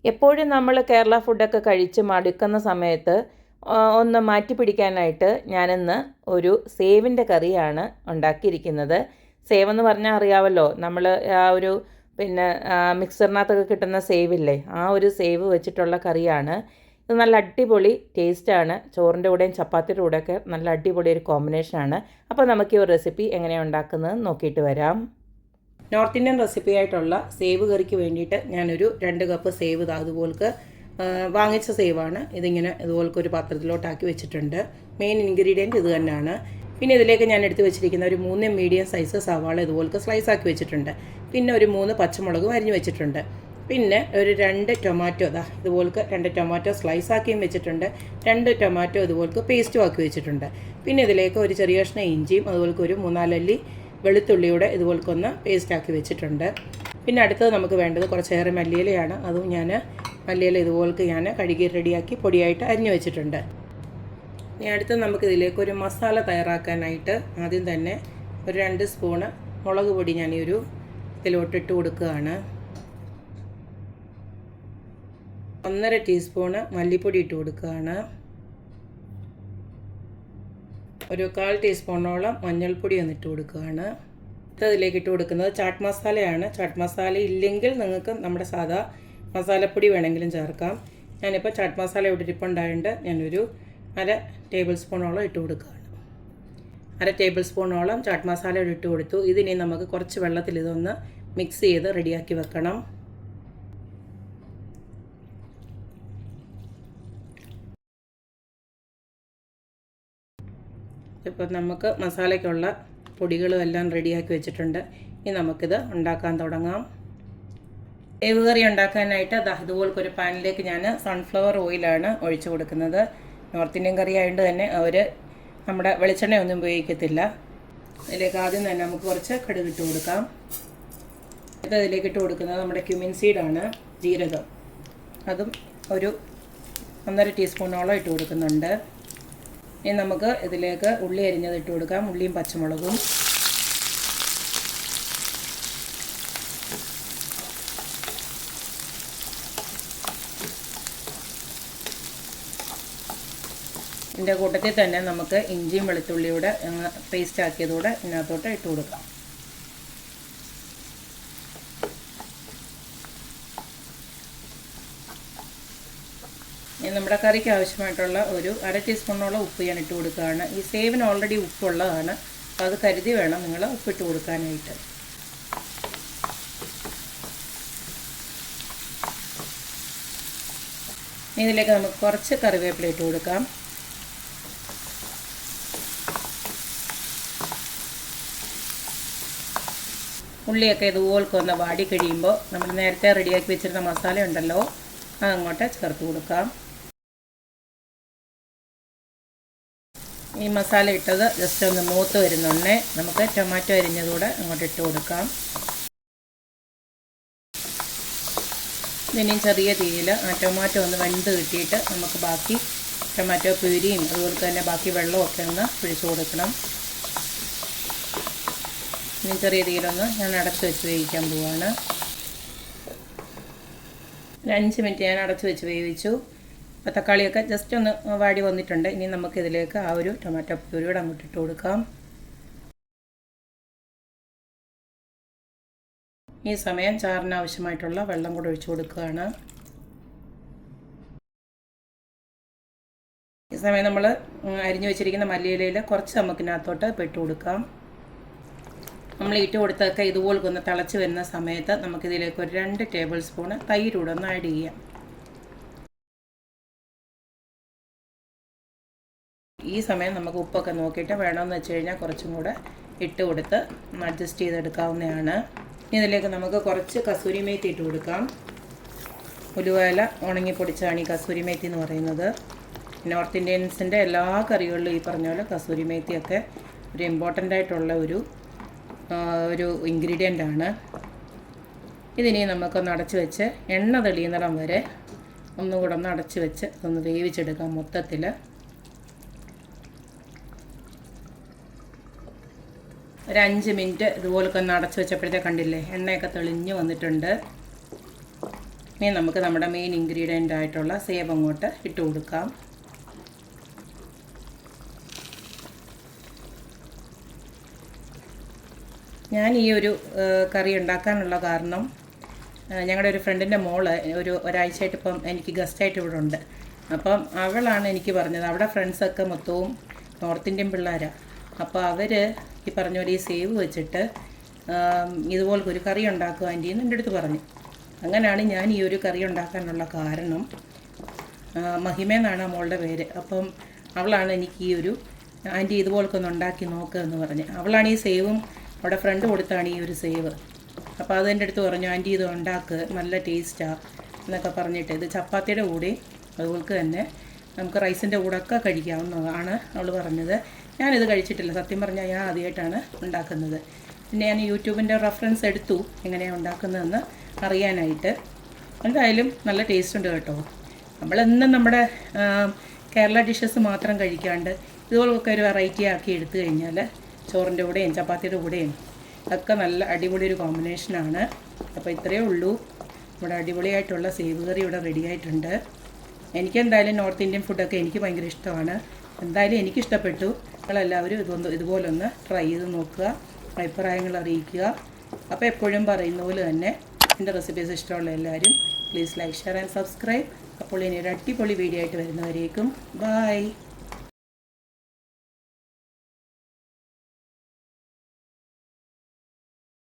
എപ്പോഴും നമ്മൾ കേരള ഫുഡൊക്കെ കഴിച്ച് മടുക്കുന്ന സമയത്ത് ഒന്ന് മാറ്റി പിടിക്കാനായിട്ട് ഞാനിന്ന് ഒരു സേവിൻ്റെ കറിയാണ് ഉണ്ടാക്കിയിരിക്കുന്നത്. സേവെന്ന് പറഞ്ഞാൽ അറിയാമല്ലോ, നമ്മൾ ആ ഒരു മിക്സറിനകത്തൊക്കെ കിട്ടുന്ന സേവില്ലേ, ആ ഒരു സേവ് വെച്ചിട്ടുള്ള കറിയാണ്. ഇത് നല്ല അടിപൊളി ടേസ്റ്റാണ്. ചോറിൻ്റെ കൂടെയും ചപ്പാത്തിയുടെ കൂടെയൊക്കെ നല്ല അടിപൊളി ഒരു കോമ്പിനേഷനാണ്. അപ്പോൾ നമുക്ക് ഈ ഒരു റെസിപ്പി എങ്ങനെയാണ് ഉണ്ടാക്കുന്നത് നോക്കിയിട്ട് വരാം. നോർത്ത് ഇന്ത്യൻ റെസിപ്പി ആയിട്ടുള്ള സേവ് കറിക്ക് വേണ്ടിയിട്ട് ഞാനൊരു 2 കപ്പ് സേവ് അതുപോലക്ക് വാങ്ങിച്ച സേവാണ്. ഇതിങ്ങനെ ഇതുപോലൊക്കെ ഒരു പാത്രത്തിലോട്ടാക്കി വെച്ചിട്ടുണ്ട്. മെയിൻ ഇൻഗ്രീഡിയൻറ്റ് ഇത് തന്നെയാണ്. പിന്നെ ഇതിലേക്ക് ഞാൻ എടുത്ത് വെച്ചിരിക്കുന്ന ഒരു 3 മീഡിയം സൈസ് സവാള ഇതുപോലൊക്കെ സ്ലൈസ് ആക്കി വെച്ചിട്ടുണ്ട്. പിന്നെ ഒരു 3 പച്ചമുളകും അരിഞ്ഞ് വെച്ചിട്ടുണ്ട്. പിന്നെ ഒരു 2 ടൊമാറ്റോ ഇതുപോലൊക്കെ 2 ടൊമാറ്റോ സ്ലൈസ് ആക്കിയും വെച്ചിട്ടുണ്ട്. 2 ടൊമാറ്റോ ഇതുപോലൊക്കെ പേസ്റ്റും ആക്കി വെച്ചിട്ടുണ്ട്. പിന്നെ ഇതിലേക്ക് ഒരു ചെറിയ കഷ്ണം ഇഞ്ചിയും അതുപോലൊക്കെ ഒരു 3-4 അല്ലി വെളുത്തുള്ളിയുടെ ഇതുപോലൊക്കെ ഒന്ന് പേസ്റ്റാക്കി വെച്ചിട്ടുണ്ട്. പിന്നെ അടുത്തത് നമുക്ക് വേണ്ടത് കുറച്ചേറെ മല്ലിയിലയാണ്. അതും ഞാൻ മല്ലിയില ഇതുപോലൊക്കെ ഞാൻ കഴുകി റെഡിയാക്കി പൊടിയായിട്ട് അരിഞ്ഞു വെച്ചിട്ടുണ്ട്. ഇനി അടുത്ത് നമുക്കിതിലേക്ക് ഒരു മസാല തയ്യാറാക്കാനായിട്ട് ആദ്യം തന്നെ ഒരു 2 സ്പൂണ് മുളക് പൊടി ഞാൻ ഈ ഒരു ഇതിലോട്ടിട്ട് കൊടുക്കുകയാണ്. 1.5 ടീസ്പൂണ് മല്ലിപ്പൊടി ഇട്ട് കൊടുക്കുകയാണ്. ഒരു 1/4 ടീസ്പൂണോളം മഞ്ഞൾപ്പൊടി ഒന്നിട്ട് കൊടുക്കുകയാണ്. ഇതിലേക്ക് ഇട്ട് കൊടുക്കുന്നത് ചാട്ട് മസാലയാണ്. ചാട്ട് മസാല ഇല്ലെങ്കിൽ നിങ്ങൾക്ക് നമ്മുടെ സാധാ മസാലപ്പൊടി വേണമെങ്കിലും ചേർക്കാം. ഞാനിപ്പോൾ ചാട്ട് മസാല ഇവിടെ ഇരിപ്പുണ്ടായതുകൊണ്ട് ഞാനൊരു 1/2 ടേബിൾ സ്പൂണോളം ഇട്ട് കൊടുക്കുകയാണ്. 1/2 ടേബിൾ സ്പൂണോളം ചാട്ട് മസാല ഇട്ട് കൊടുത്തു. ഇതിനി നമുക്ക് കുറച്ച് വെള്ളത്തിൽ ഇതൊന്ന് മിക്സ് ചെയ്ത് റെഡിയാക്കി വെക്കണം. ഇപ്പോൾ നമുക്ക് മസാലയ്ക്കുള്ള പൊടികളും എല്ലാം റെഡിയാക്കി വെച്ചിട്ടുണ്ട്. ഇനി നമുക്കിത് ഉണ്ടാക്കാൻ തുടങ്ങാം. സേവ് കറി ഉണ്ടാക്കാനായിട്ട് ഇതുപോലൊക്കെ ഒരു പാനിലേക്ക് ഞാൻ സൺഫ്ലവർ ഓയിലാണ് ഒഴിച്ചു കൊടുക്കുന്നത്. നോർത്ത് ഇന്ത്യൻ കറി ആയതുകൊണ്ട് തന്നെ അവർ നമ്മുടെ വെളിച്ചെണ്ണയൊന്നും ഉപയോഗിക്കത്തില്ല. ഇതിലേക്ക് ആദ്യം തന്നെ നമുക്ക് കുറച്ച് കടുക് ഇട്ട് കൊടുക്കാം. ഇതിലേക്ക് ഇട്ട് കൊടുക്കുന്നത് നമ്മുടെ ക്യുമിൻ സീഡാണ്, ജീരകം. അതും ഒരു 1.5 ടീസ്പൂണോളം ഇട്ട് കൊടുക്കുന്നുണ്ട്. ഇനി നമുക്ക് ഇതിലേക്ക് ഉള്ളി അരിഞ്ഞത് ഇട്ട് കൊടുക്കാം. ഉള്ളിയും പച്ചമുളകും. ഇതിൻ്റെ കൂട്ടത്തിൽ തന്നെ നമുക്ക് ഇഞ്ചിയും വെളുത്തുള്ളിയുടെ പേസ്റ്റ് ആക്കിയതോടെ ഇതിനകത്തോട്ട് ഇട്ട് കൊടുക്കാം. ഇനി നമ്മുടെ കറിക്ക് ആവശ്യമായിട്ടുള്ള ഒരു 1/2 ടീസ്പൂണോളം ഉപ്പ് ഞാൻ ഇട്ട് കൊടുക്കുകയാണ്. ഈ സേവിന് ഓൾറെഡി ഉപ്പുള്ളതാണ്, അപ്പോൾ അത് കരുതി വേണം നിങ്ങൾ ഉപ്പിട്ട് കൊടുക്കാനായിട്ട്. ഇതിലേക്ക് നമുക്ക് കുറച്ച് കറിവേപ്പില ഇട്ട് കൊടുക്കാം. ഉള്ളിയൊക്കെ ഇതുപോലൊക്കെ ഒന്ന് വാടി കഴിയുമ്പോൾ നമ്മൾ നേരത്തെ റെഡിയാക്കി വെച്ചിരുന്ന മസാല ഉണ്ടല്ലോ, അതങ്ങോട്ട് ചേർത്ത് കൊടുക്കാം. ഈ മസാല ഇട്ടത് ജസ്റ്റ് ഒന്ന് മൂത്ത് വരുന്നുണ്ടേ നമുക്ക് ടൊമാറ്റോ അരിഞ്ഞതുകൂടെ അങ്ങോട്ട് ഇട്ട് കൊടുക്കാം. ഇനിയും ചെറിയ തീയിൽ ആ ടൊമാറ്റോ ഒന്ന് വെന്ത് കിട്ടിയിട്ട് നമുക്ക് ബാക്കി ടൊമാറ്റോ പ്യൂരിയും അതുപോലെ തന്നെ ബാക്കി വെള്ളമൊക്കെ ഒന്ന് പിഴിച്ചു കൊടുക്കണം. ഇനി ചെറിയ തീയിലൊന്ന് ഞാൻ അടച്ച് വെച്ച് വേവിക്കാൻ പോവാണ്. 5 മിനിറ്റ് ഞാൻ അടച്ച് വെച്ച് വേവിച്ചു. അപ്പോൾ തക്കാളിയൊക്കെ ജസ്റ്റ് ഒന്ന് വാടി വന്നിട്ടുണ്ട്. ഇനി നമുക്കിതിലേക്ക് ആ ഒരു ടൊമാറ്റോ പ്യൂരിയോടെ അങ്ങോട്ട് ഇട്ട് കൊടുക്കാം. ഈ സമയം ചാറിന് ആവശ്യമായിട്ടുള്ള വെള്ളം കൂടെ ഒഴിച്ചു കൊടുക്കുകയാണ്. ഈ സമയം നമ്മൾ അരിഞ്ഞു വെച്ചിരിക്കുന്ന മല്ലിയിലയിൽ കുറച്ച് നമുക്കിനകത്തോട്ട് ഇട്ട് കൊടുക്കാം. നമ്മൾ ഇട്ട് കൊടുത്തൊക്കെ ഇതുപോലെ ഒന്ന് തിളച്ച് വരുന്ന സമയത്ത് നമുക്കിതിലേക്ക് ഒരു 2 ടേബിൾ സ്പൂണ് തൈരൂടെ ഒന്ന് ആഡ് ചെയ്യാം. ഈ സമയം നമുക്ക് ഉപ്പൊക്കെ നോക്കിയിട്ട് വേണമെന്ന് വെച്ച് കഴിഞ്ഞാൽ കുറച്ചും കൂടെ ഇട്ട് കൊടുത്ത് അഡ്ജസ്റ്റ് ചെയ്തെടുക്കാവുന്നതാണ്. ഇതിലേക്ക് നമുക്ക് കുറച്ച് കസൂരി മേത്തി ഇട്ട് കൊടുക്കാം. ഉലുവയില ഉണങ്ങി പൊടിച്ചാണ് ഈ കസൂരി മേത്തി എന്ന് പറയുന്നത്. നോർത്ത് ഇന്ത്യൻസിൻ്റെ എല്ലാ കറികളിലും ഈ പറഞ്ഞ പോലെ കസൂരി മേത്തിയൊക്കെ ഒരു ഇമ്പോർട്ടൻ്റ് ആയിട്ടുള്ള ഒരു ഇൻഗ്രീഡിയൻ്റ് ആണ്. ഇതിനി നമുക്കൊന്ന് അടച്ച് വെച്ച് എണ്ണ തെളിയുന്നിടം വരെ ഒന്നും കൂടെ ഒന്ന് അടച്ച് വെച്ച് ഒന്ന് വേവിച്ചെടുക്കാം. മൊത്തത്തിൽ ഒരു 5 മിനിറ്റ് ഇതുപോലൊക്കെ ഒന്ന് അടച്ച് വെച്ചപ്പോഴത്തെ കണ്ടില്ലേ എണ്ണയൊക്കെ തെളിഞ്ഞ് വന്നിട്ടുണ്ട്. ഇനി നമുക്ക് നമ്മുടെ മെയിൻ ഇൻഗ്രീഡിയൻ്റ് ആയിട്ടുള്ള സേവ് അങ്ങോട്ട് ഇട്ട് കൊടുക്കാം. ഞാൻ ഈ ഒരു കറി ഉണ്ടാക്കാനുള്ള കാരണം ഞങ്ങളുടെ ഒരു ഫ്രണ്ടിൻ്റെ മോള് ഒരാഴ്ചയായിട്ട് ഇപ്പം എനിക്ക് ഗസ്റ്റായിട്ട് ഇവിടെ ഉണ്ട്. അപ്പം അവളാണ് എനിക്ക് പറഞ്ഞത്, അവിടെ ഫ്രണ്ട്സൊക്കെ മൊത്തവും നോർത്ത് ഇന്ത്യൻ പിള്ളേരാണ്. അപ്പോൾ അവർ ഈ പറഞ്ഞ പോലെ ഈ സേവ് വെച്ചിട്ട് ഇതുപോലൊരു കറി ഉണ്ടാക്കുക ആൻറ്റി എന്ന് എൻ്റെ അടുത്ത് പറഞ്ഞു. അങ്ങനെയാണ് ഞാൻ ഈ ഒരു കറി ഉണ്ടാക്കാനുള്ള കാരണം. മഹിമ എന്നാണ് മോളുടെ പേര്. അപ്പം അവളാണ് എനിക്ക് ഈ ഒരു ആൻറ്റി ഇതുപോലൊക്കെ ഒന്ന് ഉണ്ടാക്കി നോക്കുക എന്ന് പറഞ്ഞ്. അവളാണ് ഈ സേവും അവിടെ ഫ്രണ്ട് കൊടുത്താണ് ഈ ഒരു സേവ്. അപ്പോൾ അതെൻ്റെ അടുത്ത് പറഞ്ഞു, ആൻറ്റി ഇത് ഉണ്ടാക്കുക, നല്ല ടേസ്റ്റാണ് എന്നൊക്കെ പറഞ്ഞിട്ട്. ഇത് ചപ്പാത്തിയുടെ കൂടെ അതുപോലെ തന്നെ നമുക്ക് റൈസിൻ്റെ കൂടെ ഒക്കെ കഴിക്കാവുന്നതാണ് അവൾ പറഞ്ഞത്. ഞാനിത് കഴിച്ചിട്ടില്ല, സത്യം പറഞ്ഞാൽ ഞാൻ ആദ്യമായിട്ടാണ് ഉണ്ടാക്കുന്നത്. പിന്നെ ഞാൻ യൂട്യൂബിൻ്റെ റെഫറൻസ് എടുത്തു എങ്ങനെയാണ് ഉണ്ടാക്കുന്നതെന്ന് അറിയാനായിട്ട്. എന്തായാലും നല്ല ടേസ്റ്റ് ഉണ്ട് കേട്ടോ. നമ്മളെന്നും നമ്മുടെ കേരള ഡിഷസ് മാത്രം കഴിക്കാണ്ട് ഇതുപോലൊക്കെ ഒരു വെറൈറ്റി ആക്കി എടുത്തു കഴിഞ്ഞാൽ ചോറിൻ്റെ കൂടെയും ചപ്പാത്തിയുടെ കൂടെയും ഒക്കെ നല്ല അടിപൊളി ഒരു കോമ്പിനേഷനാണ്. അപ്പോൾ ഇത്രയേ ഉള്ളൂ. ഇവിടെ അടിപൊളിയായിട്ടുള്ള സേവ് കറി ഇവിടെ റെഡി ആയിട്ടുണ്ട്. എനിക്കെന്തായാലും നോർത്ത് ഇന്ത്യൻ ഫുഡൊക്കെ എനിക്ക് ഭയങ്കര ഇഷ്ടമാണ്. എന്തായാലും എനിക്കിഷ്ടപ്പെട്ടു. നിങ്ങളെല്ലാവരും ഇതുപോലൊന്ന് ട്രൈ ചെയ്ത് നോക്കുക, അഭിപ്രായങ്ങൾ അറിയിക്കുക. അപ്പോൾ എപ്പോഴും പറയുന്ന പോലെ തന്നെ എൻ്റെ റെസിപ്പീസ് ഇഷ്ടമുള്ള എല്ലാവരും please like, share and subscribe. അപ്പോൾ ഇനി ഒരു അടിപൊളി വീഡിയോ ആയിട്ട് വരുന്നവരേക്കും ബൈ.